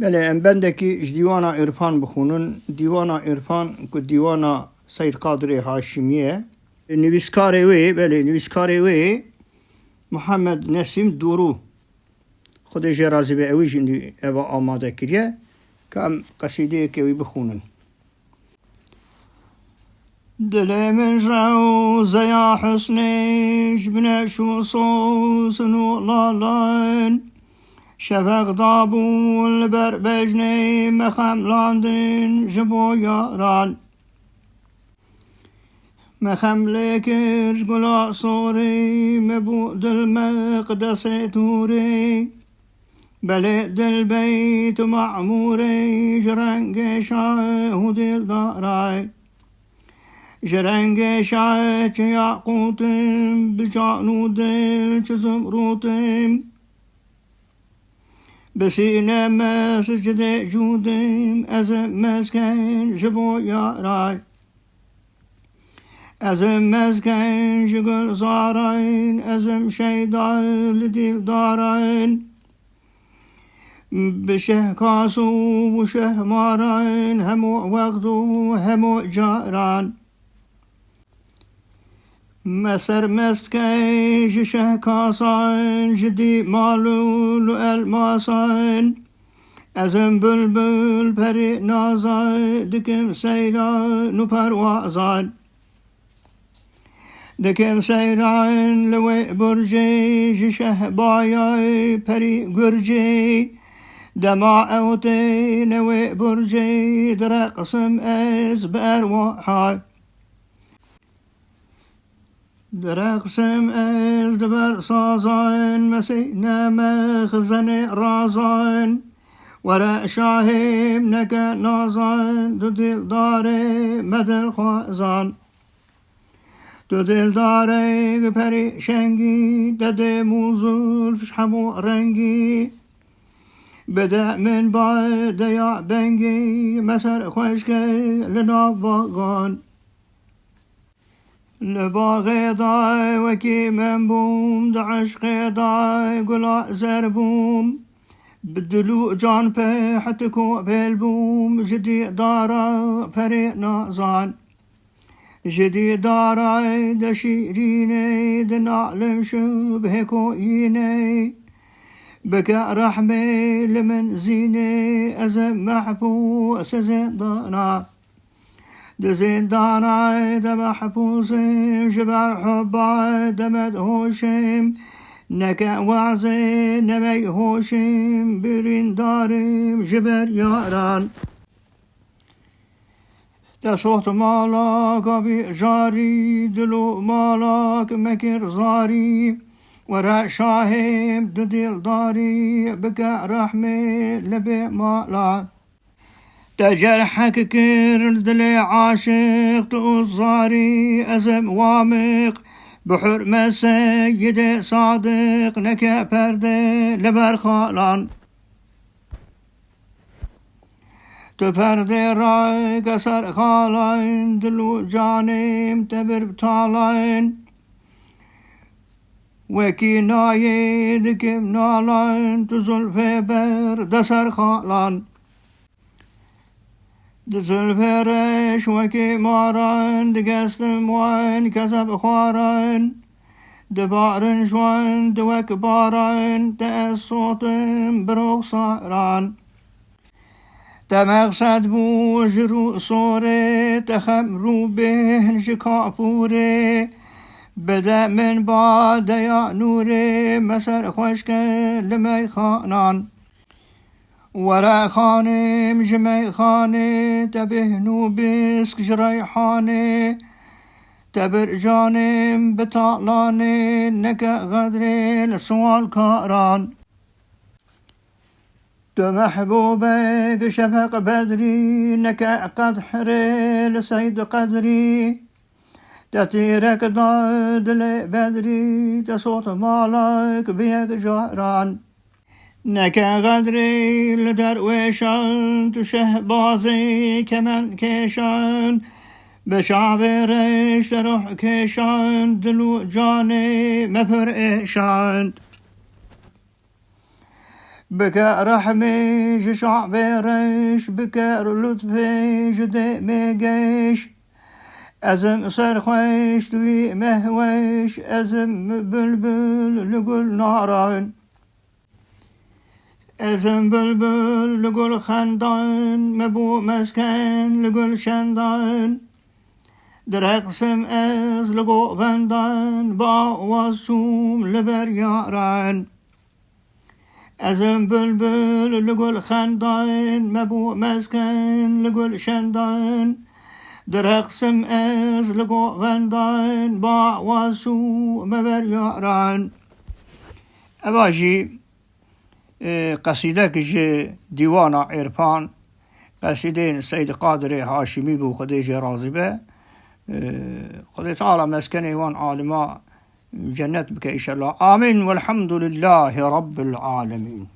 بله ام بندکی دیوان عرفان بخونن. دیوان عرفان که دیوان سید قادر هاشمیه. نویسکاره وی محمد نسیم دورو خودش رازی به اویش اوا آماده کریه که ام قصیده که وی بخونن. دل من روزه یا حسنش بنشو صوصن و لالان شفق دابون بر بجنی مخم لاندن جبو یاران مخم لیکرش گلا صوری مبو دل مقدس توری بله دل بیت معموری جرنگ شاه دل دارای جرنگ شاه چه یاقوتم بجانو دل چه زمروتم بسینه مسجد جودم از مسکن جبو یارای ازم مسکن جگل زارین ازم شیدال دیل دارین بشه کاسو و شه مارین همو وقت و همو جاران مسر مسکن جشه کاسین جدی مالول و الماسین ازم بلبل پری نازای دکم سیران و پروازان دکم سیران لوی برجی جشه بایای پری گرجی دما اوتی نوی برجی در قسم از برواحای در قسم از دبر سازان مسینا مخزن رازان ورا شاهم نکا نازان دو دل داره مدل خوازان دو دل داره پری شنگی دده موزول فش همو رنگی بده من باید یا بنگی مسر خوشگه لنا باغان لباغ دای وکی من بوم در عشق دای گلا زربوم بدلو جان په حتی کو بیل بوم جدی دارا پری نازان جدی دارای دشیرینه دنعلم شو بهکو اینه بکا رحمه لمن زینه از محبوس زندانا دزندانا دمحبوسم جبر حبا دمدهوشم نکا وعزه نمی هوشم برین دارم جبر یاران ده صوت مالاک آبی جاری دلو مالاک مکر زاری ورا شاهم دو دل داری بکا رحمه لبه مالا تجرحك كر دل عاشق تؤزاري أزم وامق بحرمة سيد صادق نكا پرده لبر خالان تو پرده رای کسر خالان دلو جانم تبر بطالان وكي نايد كم نالان تو زلفه بر دسر خالان دزلفرش وكي مارن دقسم وان كسب خوارن دبارن شوان دوك بارن تأصوتن بروغ صاران تمغسد بو جرو صوره تخمرو بهن شكافوره بدا من بعد يا نوره مسر خوشكه لمي خانان ورا خانم جمي خانه تبهنو بسك جريحانه تبر جانم بطالانه نكا غدري لسوال كاران تو محبوبك شفق بدري نكا قدحري لسيد قدري تطيرك ضد بدري تصوت مالك بيك جاران نكا غدري لدرويشان تشه بازي كمن كيشان بشعبرش روح كيشان دلو جاني مفر إيشان بكى رحمي شعب ريش بكى لطفي جدي ميجيش أزم صرخويش لوي مهويش أزم بلبل لقول نارين أزم بلبل لقول خندان مبو مسكن لقول شندان درقسم از لقو بندان با واسوم لبر یاران ازم بلبل لقول خندان مبو مسكن لقول شندان درقسم از لقو بندان با واسوم لبر یاران أباجي قصيدة كجي ديوان عرفان قصيدين السيد قادر هاشمي بو خديجة رازبة قضي تعالى مسكني وان عالما جنات بك إن شاء الله آمين والحمد لله رب العالمين.